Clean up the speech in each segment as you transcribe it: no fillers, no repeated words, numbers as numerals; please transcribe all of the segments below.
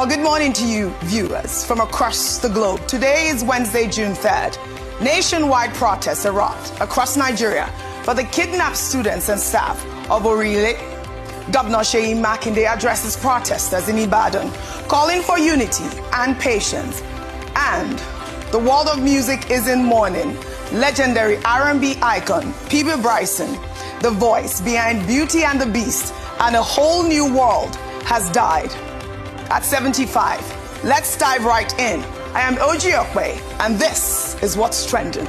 Well, good morning to you, viewers from across the globe. Today is Wednesday, June 3rd. Nationwide protests erupt across Nigeria for the kidnapped students and staff of Orile. Governor Seyi Makinde addresses protesters in Ibadan, calling for unity and patience. And the world of music is in mourning. Legendary R&B icon P.B. Bryson, the voice behind Beauty and the Beast and A Whole New World, has died at 75. Let's dive right in. I am Oji Okwe, and this is what's trending.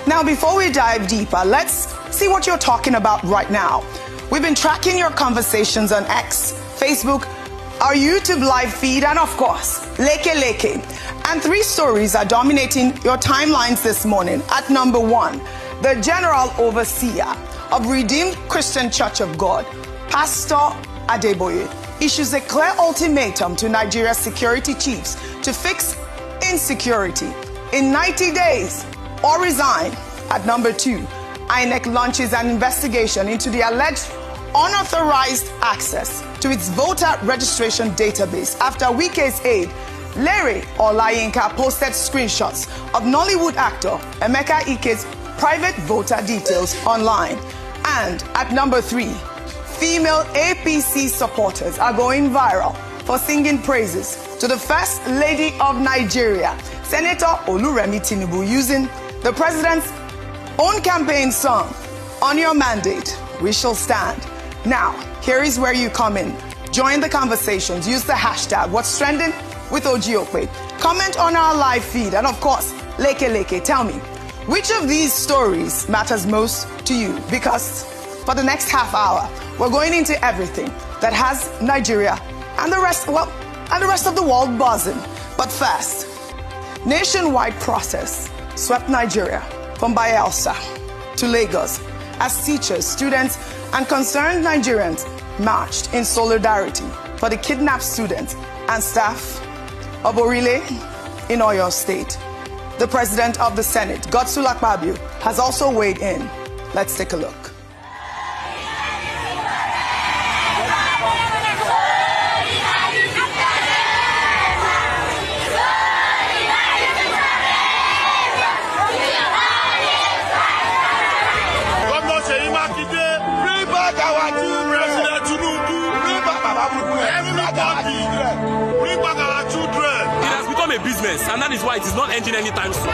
Now, before we dive deeper, let's see what you're talking about right now. We've been tracking your conversations on X, Facebook, our YouTube live feed, and of course, Leke Leke. And three stories are dominating your timelines this morning. At number one, the General Overseer of Redeemed Christian Church of God, Pastor Adeboye, issues a clear ultimatum to Nigeria's security chiefs to fix insecurity in 90 days or resign. At number two, INEC launches an investigation into the alleged unauthorized access to its voter registration database after Wike's aide, Larry Olayinka, posted screenshots of Nollywood actor Emeka Ike's private voter details online. And at number three, female APC supporters are going viral for singing praises to the First Lady of Nigeria, Senator Oluremi Tinubu, using the president's own campaign song, "On Your Mandate, We Shall Stand." Now, here is where you come in. Join the conversations. Use the hashtag What's Trending with Oji Okwe. Comment on our live feed. And of course, Leke Leke, tell me, which of these stories matters most to you? Because for the next half hour, we're going into everything that has Nigeria and the rest of the world buzzing. But first, nationwide protests swept Nigeria from Bayelsa to Lagos as teachers, students, and concerned Nigerians marched in solidarity for the kidnapped students and staff of Orile in Oyo State. The President of the Senate, Godswill Akpabio, has also weighed in. Let's take a look. Business, and that is why it is not ending anytime soon.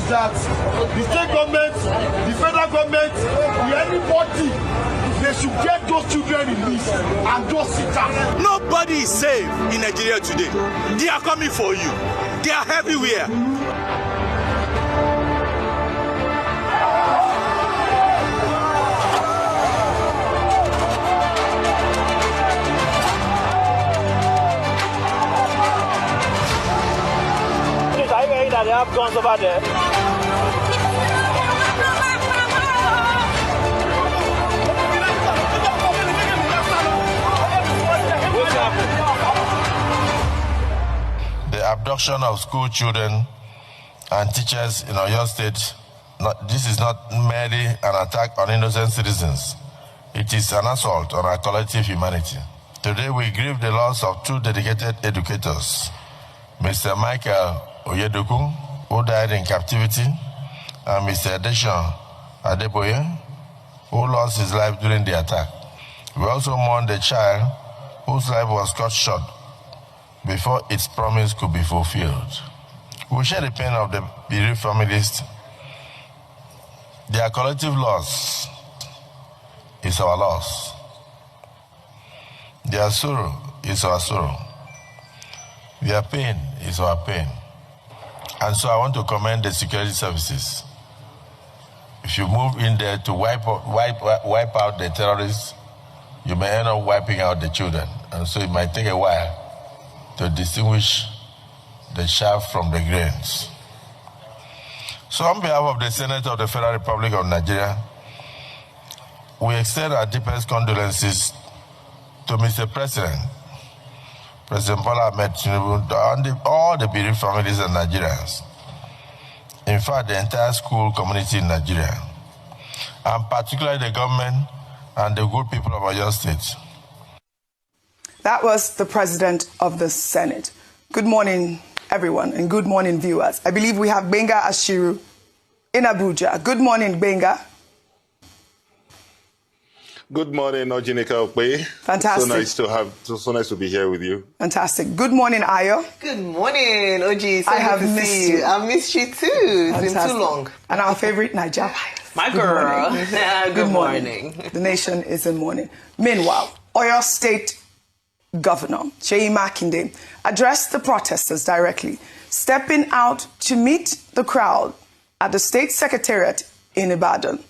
That the state government, the federal government, anybody, they should get those children released and just sit down. Nobody is safe in Nigeria today. They are coming for you. They are everywhere. Are you hearing that they have guns over there? The abduction of school children and teachers in Oyo State, this is not merely an attack on innocent citizens. It is an assault on our collective humanity. Today we grieve the loss of two dedicated educators, Mr. Michael Oyedokun who died in captivity, and Mr. Adesina Adeboye, who lost his life during the attack. We also mourn the child whose life was cut short before its promise could be fulfilled. We share the pain of the bereaved families. Their collective loss is our loss. Their sorrow is our sorrow. Their pain is our pain. And so I want to commend the security services. If you move in there to wipe out the terrorists, you may end up wiping out the children. And so it might take a while to distinguish the chaff from the grains. So on behalf of the Senate of the Federal Republic of Nigeria, we extend our deepest condolences to Mr. President, President Bola Ahmed Tinubu, and all the bereaved families and Nigerians. In fact, the entire school community in Nigeria, and particularly the government and the good people of Oyo State. That was the President of the Senate. Good morning, everyone, and good morning, viewers. I believe we have Gbenga Ashiru in Abuja. Good morning, Gbenga. Good morning, Ojinika Okpe. Fantastic. So nice to be here with you. Fantastic. Good morning, Ayo. Good morning, Oji. So I have good to missed see you. I missed you too. It's Fantastic. been too long. And our favorite Niger. My Good girl. morning. Good morning. The nation is in mourning. Meanwhile, Oyo State Governor Seyi Makinde addressed the protesters directly, stepping out to meet the crowd at the state secretariat in Ibadan.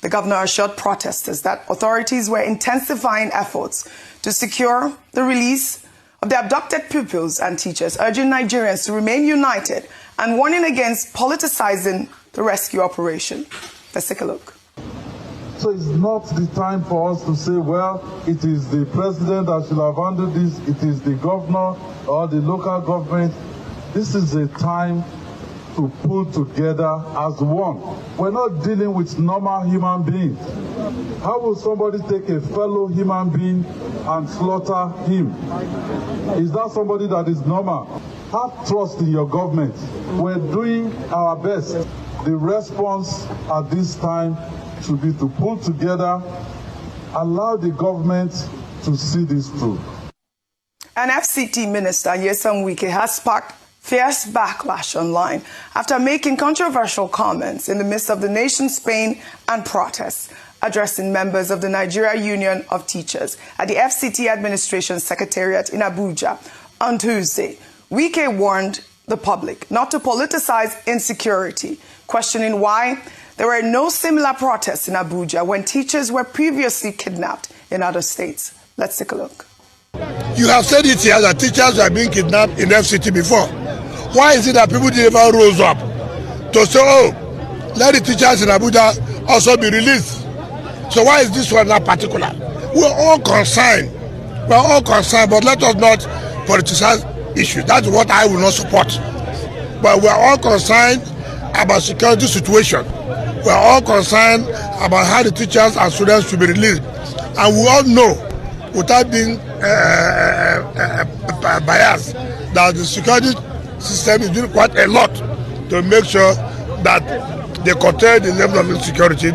The governor assured protesters that authorities were intensifying efforts to secure the release of the abducted pupils and teachers, urging Nigerians to remain united and warning against politicizing the rescue operation. Let's take a look. So it's not the time for us to say, well, it is the president that should have handled this, it is the governor or the local government. This is a time to pull together as one. We're not dealing with normal human beings. How will somebody take a fellow human being and slaughter him? Is that somebody that is normal? Have trust in your government. We're doing our best. The response at this time should be to pull together, allow the government to see this through. An FCT minister, Nyesom Wike, has sparked fierce backlash online after making controversial comments in the midst of the nation's pain and protests, addressing members of the Nigeria Union of Teachers at the FCT Administration Secretariat in Abuja on Tuesday. Wike warned the public not to politicize insecurity, questioning why there were no similar protests in Abuja when teachers were previously kidnapped in other states. Let's take a look. You have said it here that teachers were being kidnapped in FCT before. Why is it that people didn't ever rose up to say, oh, let the teachers in Abuja also be released? So why is this one not particular? We're all concerned, but let us not politicize issues. That's what I will not support. But we're all concerned about security situation. We're all concerned about how the teachers and students should be released. And we all know, without being biased, that the security system is doing quite a lot to make sure that they curtail the level of insecurity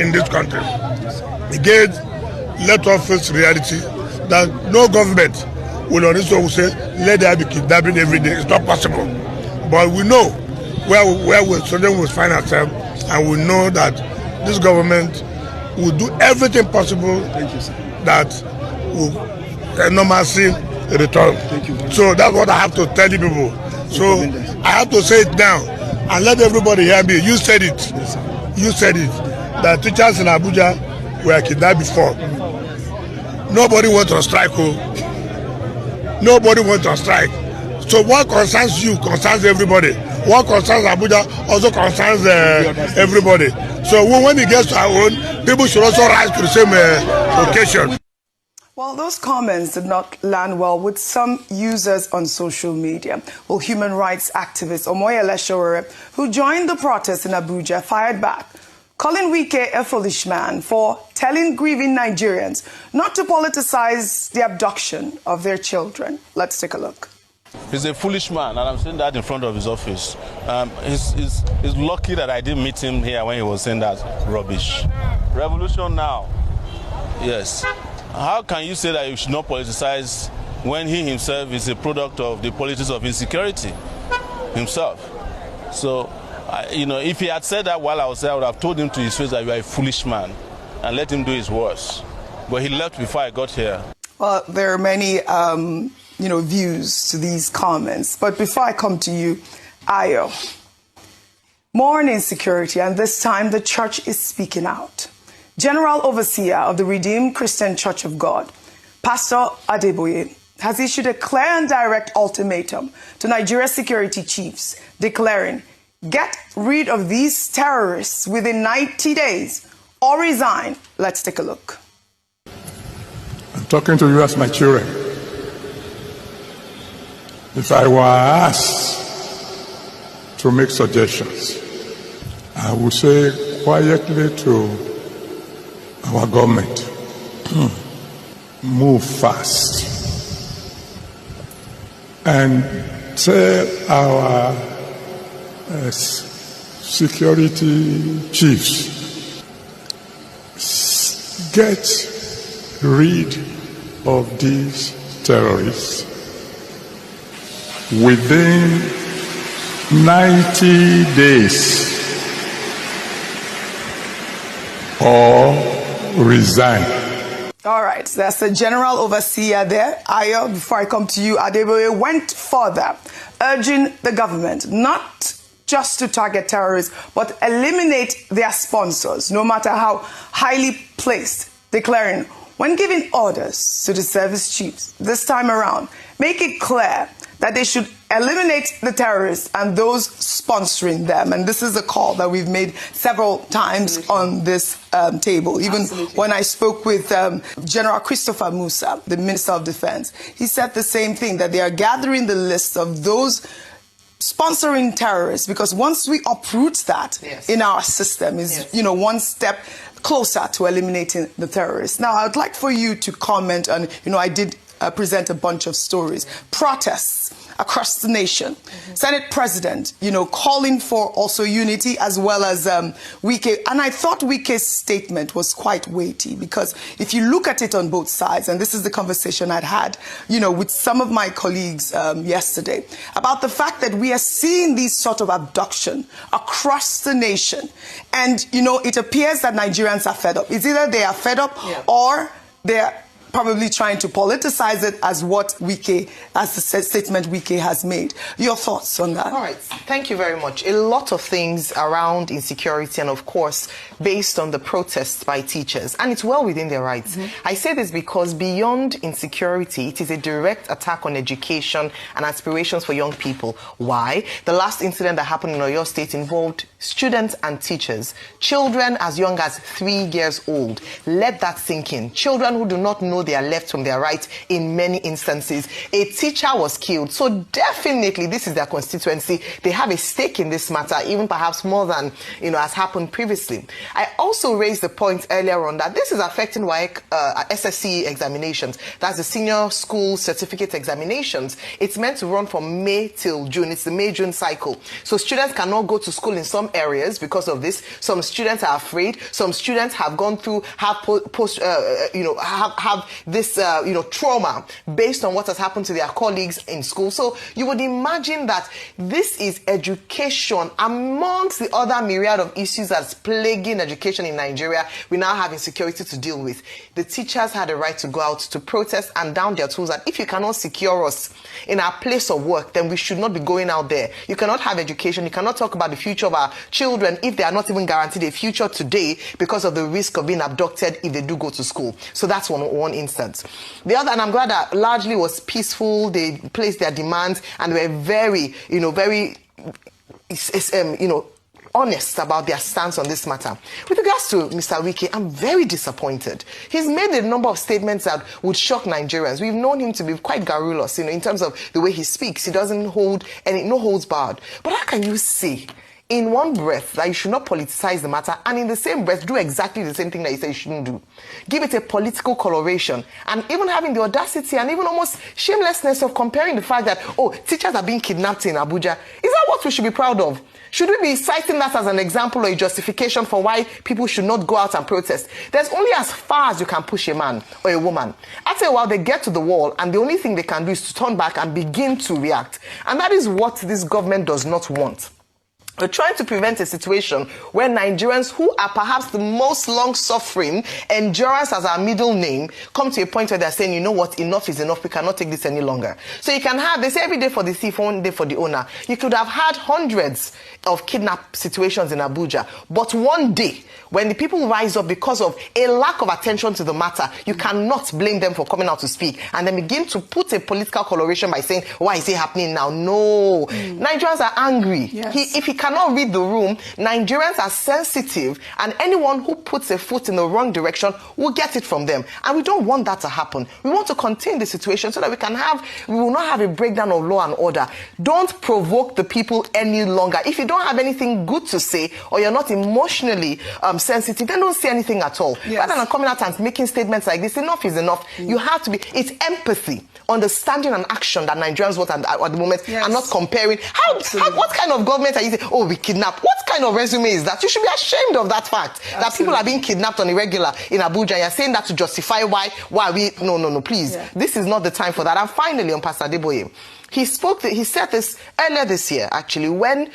in this country. Again, let us face reality that no government will on this one say, let there be kidnapping every day. It's not possible. But we know where we children will find ourselves, and we know that this government will do everything possible that will normalcy return. So that's what I have to tell you people. So I have to say it now and let everybody hear me. You said it. You said it. That teachers in Abuja were kidnapped before. Nobody went on strike. Nobody went on strike. So what concerns you concerns everybody. What concerns Abuja also concerns everybody. So when it gets to our own, people should also rise to the same occasion. Well, those comments did not land well with some users on social media. Well, human rights activist Omoyele Sowore, who joined the protest in Abuja, fired back, calling Wike a foolish man for telling grieving Nigerians not to politicize the abduction of their children. Let's take a look. He's a foolish man, and I'm saying that in front of his office. He's lucky that I didn't meet him here when he was saying that rubbish. Revolution now. Yes. How can you say that you should not politicize when he himself is a product of the politics of insecurity himself? So, if he had said that while I was there, I would have told him to his face that you are a foolish man and let him do his worst. But he left before I got here. Well, there are many, views to these comments. But before I come to you, Ayo, more on insecurity, and this time the church is speaking out. General Overseer of the Redeemed Christian Church of God, Pastor Adeboye, has issued a clear and direct ultimatum to Nigeria's security chiefs, declaring, get rid of these terrorists within 90 days or resign. Let's take a look. I'm talking to you as my children. If I were asked to make suggestions, I would say quietly to our government, move fast and tell our security chiefs, get rid of these terrorists within 90 days or resign. All right, that's the general overseer there. Ayo, before I come to you, Adeboye went further, urging the government not just to target terrorists, but eliminate their sponsors, no matter how highly placed, declaring, when giving orders to the service chiefs this time around, make it clear that they should eliminate the terrorists and those sponsoring them. And this is a call that we've made several times on this table. Even when I spoke with General Christopher Musa, the Minister of Defense, he said the same thing, that they are gathering the list of those sponsoring terrorists, because once we uproot that in our system is, one step closer to eliminating the terrorists. Now, I would like for you to comment on, I did present a bunch of stories, protests across the nation. Senate President, calling for also unity, as well as Wike. And I thought Wike's statement was quite weighty, because if you look at it on both sides, and this is the conversation I'd had, with some of my colleagues yesterday, about the fact that we are seeing these sort of abduction across the nation. And, it appears that Nigerians are fed up. It's either they are fed up or they're probably trying to politicize it, as what Wike, as the statement Wike has made. Your thoughts on that? All right. Thank you very much. A lot of things around insecurity, and of course, based on the protests by teachers. And it's well within their rights. I say this because beyond insecurity, it is a direct attack on education and aspirations for young people. Why? The last incident that happened in Oyo State involved students and teachers, children as young as 3 years old. Let that sink in. Children who do not know their left from their right in many instances. A teacher was killed. So definitely this is their constituency. They have a stake in this matter, even perhaps more than, has happened previously. I also raised the point earlier on that this is affecting WAEC SSCE examinations. That's the senior school certificate examinations. It's meant to run from May till June. It's the May-June cycle. So students cannot go to school in some areas because of this. Some students are afraid. Some students have gone through, have this, trauma based on what has happened to their colleagues in school. So you would imagine that this is education amongst the other myriad of issues that's plaguing education in Nigeria. We now have insecurity to deal with. The teachers had a right to go out to protest and down their tools, that if you cannot secure us in our place of work, then we should not be going out there. You cannot have education. You cannot talk about the future of our children if they are not even guaranteed a future today because of the risk of being abducted if they do go to school. So that's one instance. The other, and I'm glad that largely was peaceful. They placed their demands and were very, honest about their stance on this matter. With regards to Mr. Wike, I'm very disappointed. He's made a number of statements that would shock Nigerians. We've known him to be quite garrulous, in terms of the way he speaks. He doesn't hold no holds barred. But how can you say in one breath that you should not politicize the matter, and in the same breath do exactly the same thing that you say you shouldn't do. Give it a political coloration, and even having the audacity and even almost shamelessness of comparing the fact that, oh, teachers are being kidnapped in Abuja. Is that what we should be proud of? Should we be citing that as an example or a justification for why people should not go out and protest? There's only as far as you can push a man or a woman. After a while, they get to the wall, and the only thing they can do is to turn back and begin to react. And that is what this government does not want. We're trying to prevent a situation where Nigerians, who are perhaps the most long-suffering, endurance as our middle name, come to a point where they're saying, you know what, enough is enough, we cannot take this any longer. So you can have, they say every day for the thief, one day for the owner. You could have had hundreds of kidnap situations in Abuja, but one day, when the people rise up because of a lack of attention to the matter, you cannot blame them for coming out to speak and then begin to put a political coloration by saying, why is it happening now? No. Nigerians are angry. Yes. If he cannot read the room, Nigerians are sensitive, and anyone who puts a foot in the wrong direction will get it from them. And we don't want that to happen. We want to contain the situation so that we will not have a breakdown of law and order. Don't provoke the people any longer. If you don't have anything good to say, or you're not emotionally sensitive, then don't say anything at all. Yes. Rather than coming out and making statements like this, enough is enough. You have to be, it's empathy, understanding and action that Nigerians want at the moment, and not comparing. What kind of government are you saying, oh, we kidnap? What kind of resume is that? You should be ashamed of that fact. Absolutely. That people are being kidnapped on a regular in Abuja, and you're saying that to justify why we, no, please. Yeah. This is not the time for that. And finally, on Pastor Adeboye, he said this earlier this year, actually, when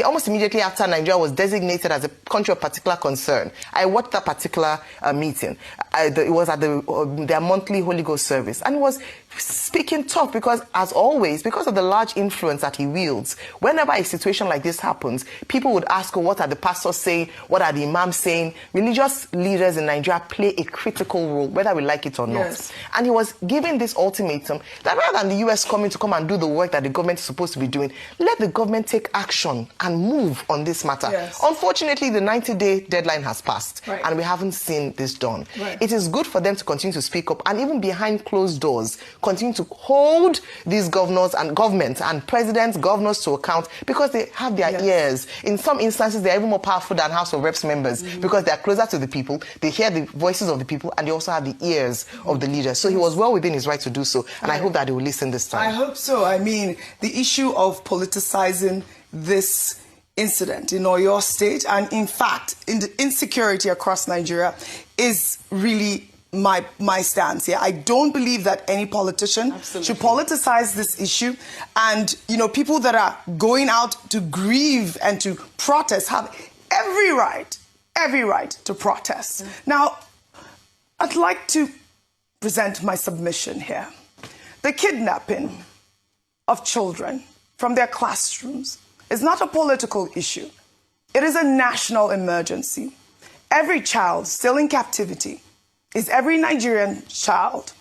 almost immediately after Nigeria was designated as a country of particular concern. I watched that particular meeting. It was at their monthly Holy Ghost service, and he was speaking tough because, as always, because of the large influence that he wields, whenever a situation like this happens, people would ask, oh, what are the pastors saying? What are the imams saying? Religious leaders in Nigeria play a critical role, whether we like it or not. Yes. And he was giving this ultimatum that rather than the US coming to come and do the work that the government is supposed to be doing, let the government take action and move on this matter. Yes. Unfortunately, the 90-day deadline has passed, right, and we haven't seen this done. Right. It is good for them to continue to speak up, and even behind closed doors, continue to hold these governors and government and presidents, governors to account, because they have their ears. In some instances, they're even more powerful than House of Reps members, because they're closer to the people, they hear the voices of the people, and they also have the ears of the leaders. So he was well within his right to do so, and I hope that he will listen this time. I hope so. I mean, the issue of politicizing this incident in Oyo State, and in fact, in the insecurity across Nigeria, is really my stance here. I don't believe that any politician should politicize this issue, and people that are going out to grieve and to protest have every right to protest. Now, I'd like to present my submission here. The kidnapping of children from their classrooms is not a political issue. It is a national emergency. Every child still in captivity is every Nigerian child.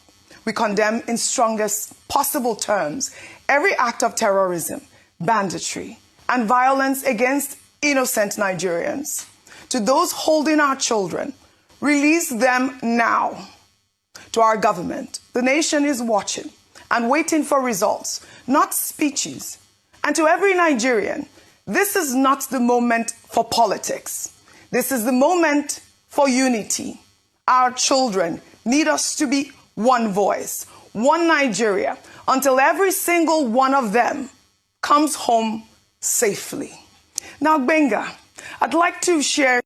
We condemn in strongest possible terms every act of terrorism, banditry, and violence against innocent Nigerians. To those holding our children, release them now. To our government, the nation is watching and waiting for results, not speeches. And to every Nigerian, this is not the moment for politics. This is the moment for unity. Our children need us to be one voice, one Nigeria, until every single one of them comes home safely. Now, Gbenga, I'd like to share